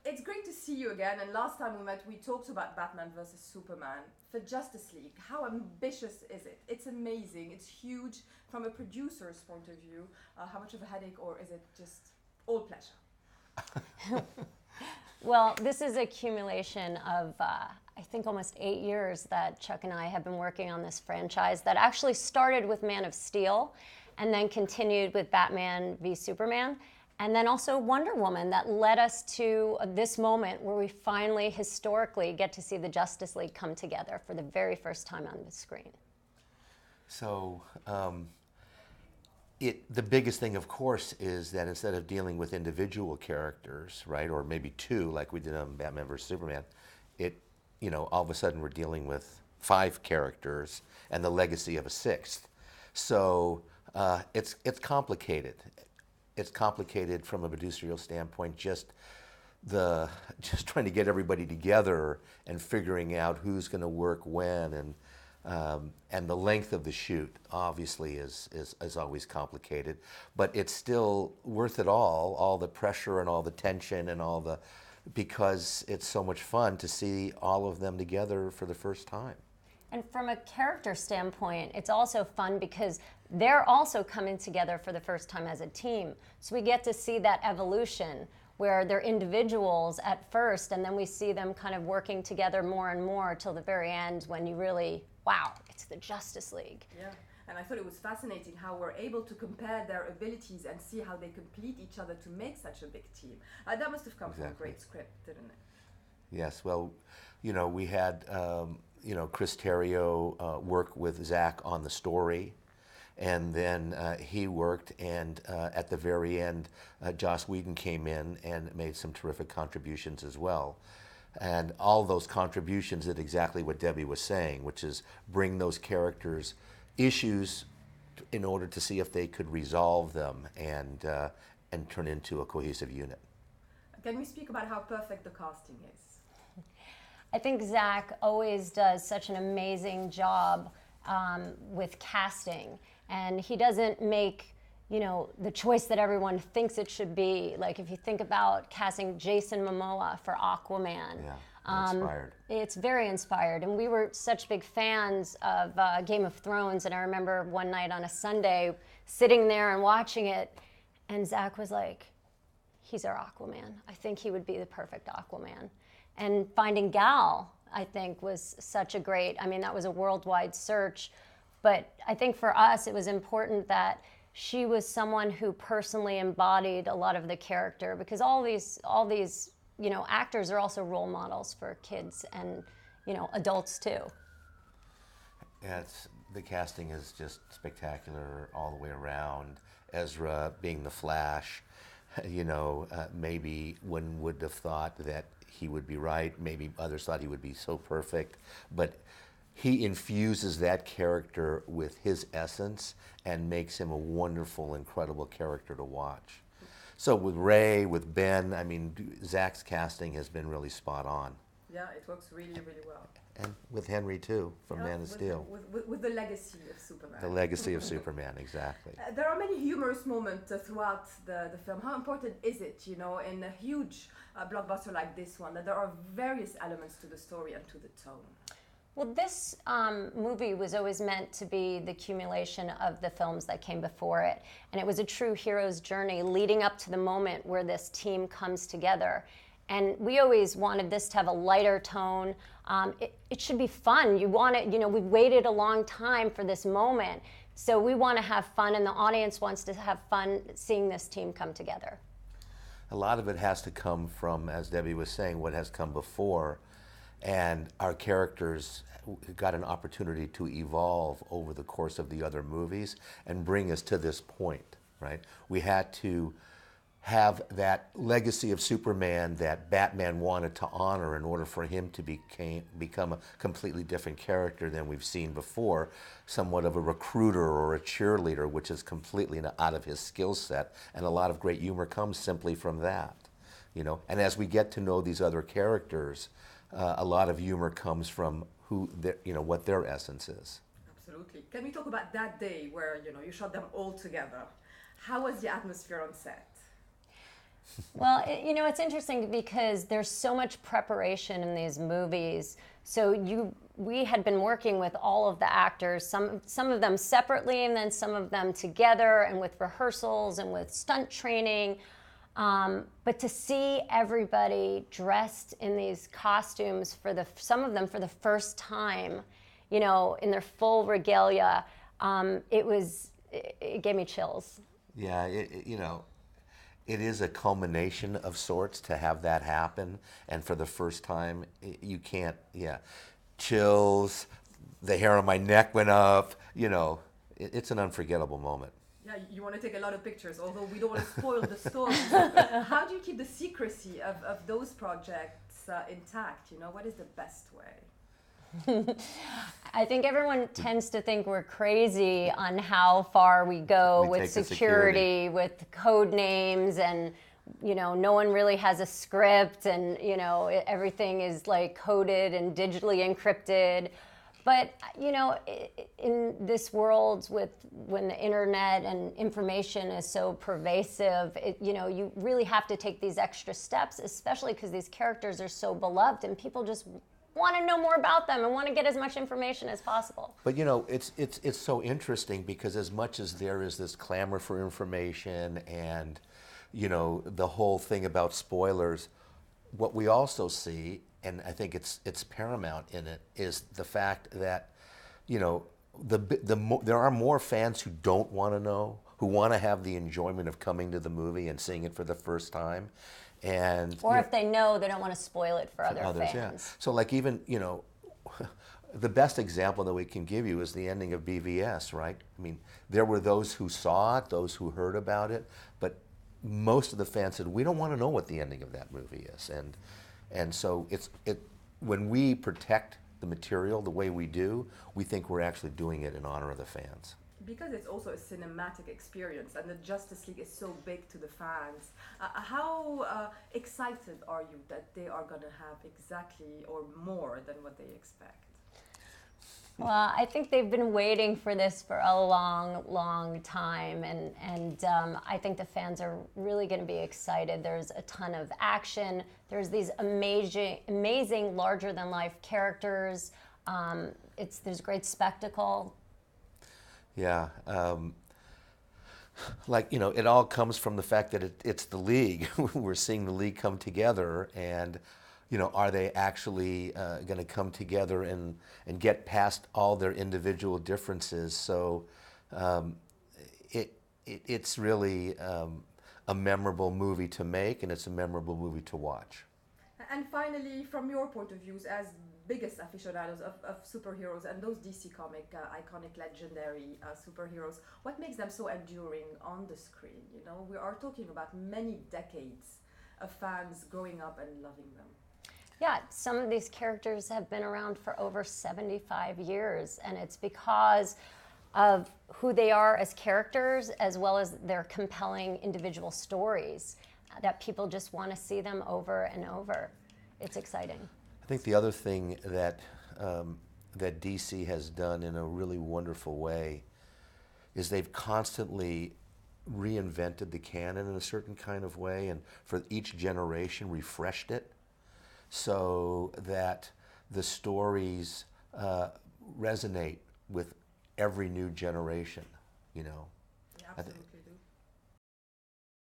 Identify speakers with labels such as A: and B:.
A: It's great to see you again. And last time we met, we talked about Batman versus Superman. For Justice League, how ambitious is it? It's amazing. It's huge from a producer's point of view. How much of a headache, or is it just all pleasure?
B: Well, this is a accumulation of, I think, almost 8 years that Chuck and I have been working on this franchise that actually started with Man of Steel and then continued with Batman v Superman. And then also Wonder Woman that led us to this moment where we finally, historically, get to see the Justice League come together for the very first time on the screen.
C: So the biggest thing, of course, is that instead of dealing with individual characters, right, or maybe two, like we did on Batman vs. Superman, all of a sudden we're dealing with 5 characters and the legacy of a 6th. So it's complicated. It's complicated from a producerial standpoint, just trying to get everybody together and figuring out who's going to work when, and the length of the shoot obviously is always complicated, but it's still worth it all the pressure and all the tension and because it's so much fun to see all of them together for the first time.
B: And from a character standpoint, it's also fun because they're also coming together for the first time as a team. So we get to see that evolution where they're individuals at first, and then we see them kind of working together more and more till the very end when you really, wow, it's the Justice League.
A: Yeah, and I thought it was fascinating how we're able to compare their abilities and see how they complete each other to make such a big team. That must have come from a great script, didn't it?
C: Yes, well, we had Chris Terrio work with Zach on the story, and then he worked, and at the very end, Joss Whedon came in and made some terrific contributions as well. And all those contributions did exactly what Debbie was saying, which is bring those characters' issues in order to see if they could resolve them and turn into a cohesive unit.
A: Can we speak about how perfect the casting is?
B: I think Zach always does such an amazing job with casting, and he doesn't make the choice that everyone thinks it should be. Like if you think about casting Jason Momoa for Aquaman,
C: inspired.
B: It's very inspired, and we were such big fans of Game of Thrones, and I remember one night on a Sunday sitting there and watching it, and Zach was like, he's our Aquaman. I think he would be the perfect Aquaman. And finding Gal, I think, was such a great, that was a worldwide search. But I think for us, it was important that she was someone who personally embodied a lot of the character, because all these actors are also role models for kids and, adults too.
C: Yeah, the casting is just spectacular all the way around. Ezra being the Flash, maybe one would have thought that he would be right. Maybe others thought he would be so perfect, but he infuses that character with his essence and makes him a wonderful, incredible character to watch. So with Ray, with Ben, Zach's casting has been really spot on.
A: Yeah, it works really, really well.
C: And with Henry too, from Man of Steel.
A: With the legacy of Superman.
C: The legacy of Superman, exactly.
A: There are many humorous moments throughout the film. How important is it, in a huge blockbuster like this one, that there are various elements to the story and to the tone?
B: Well, this movie was always meant to be the accumulation of the films that came before it. And it was a true hero's journey leading up to the moment where this team comes together. And we always wanted this to have a lighter tone. It should be fun. You want it, we've waited a long time for this moment. So we want to have fun, and the audience wants to have fun seeing this team come together.
C: A lot of it has to come from, as Debbie was saying, what has come before. And our characters got an opportunity to evolve over the course of the other movies and bring us to this point, right? We had to have that legacy of Superman that Batman wanted to honor in order for him to become a completely different character than we've seen before, somewhat of a recruiter or a cheerleader, which is completely out of his skill set, and a lot of great humor comes simply from that, And as we get to know these other characters, a lot of humor comes from what their essence is.
A: Absolutely. Can we talk about that day where you shot them all together? How was the atmosphere on set?
B: Well, it's interesting because there's so much preparation in these movies. So we had been working with all of the actors, some of them separately, and then some of them together, and with rehearsals and with stunt training. But to see everybody dressed in these costumes some of them for the first time, in their full regalia, it gave me chills.
C: Yeah, it is a culmination of sorts to have that happen, and for the first time, you can't. Yeah, chills. The hair on my neck went up. It's an unforgettable moment.
A: Yeah, you want to take a lot of pictures, although we don't want to spoil the story. How do you keep the secrecy of those projects intact? What is the best way?
B: I think everyone tends to think we're crazy on how far we go with security, with code names, and no one really has a script, and everything is like coded and digitally encrypted. But in this world when the internet and information is so pervasive, you really have to take these extra steps, especially because these characters are so beloved and people just want to know more about them and want to get as much information as possible.
C: But it's so interesting because as much as there is this clamor for information and the whole thing about spoilers, what we also see, and I think it's paramount in it, is the fact that there are more fans who don't want to know, who want to have the enjoyment of coming to the movie and seeing it for the first time.
B: Or if they know, they don't want to spoil it for other
C: others,
B: fans.
C: Yeah. So like even, the best example that we can give you is the ending of BVS, right? I mean, there were those who saw it, those who heard about it, but most of the fans said, we don't want to know what the ending of that movie is. And so when we protect the material the way we do, we think we're actually doing it in honor of the fans.
A: Because it's also a cinematic experience and the Justice League is so big to the fans, how excited are you that they are going to have exactly or more than what they expect?
B: Well, I think they've been waiting for this for a long, long time, and I think the fans are really going to be excited. There's a ton of action. There's these amazing larger-than-life characters. There's great spectacle.
C: Yeah, it all comes from the fact that it's the league. We're seeing the league come together, and are they actually going to come together and get past all their individual differences? So it's really a memorable movie to make, and it's a memorable movie to watch.
A: And finally, from your point of views as biggest aficionados of superheroes and those DC comic iconic legendary superheroes, what makes them so enduring on the screen? We are talking about many decades of fans growing up and loving them.
B: Yeah, some of these characters have been around for over 75 years, and it's because of who they are as characters as well as their compelling individual stories that people just want to see them over and over. It's exciting.
C: I think the other thing that DC has done in a really wonderful way is they've constantly reinvented the canon in a certain kind of way, and for each generation refreshed it so that the stories resonate with every new generation.
A: Absolutely.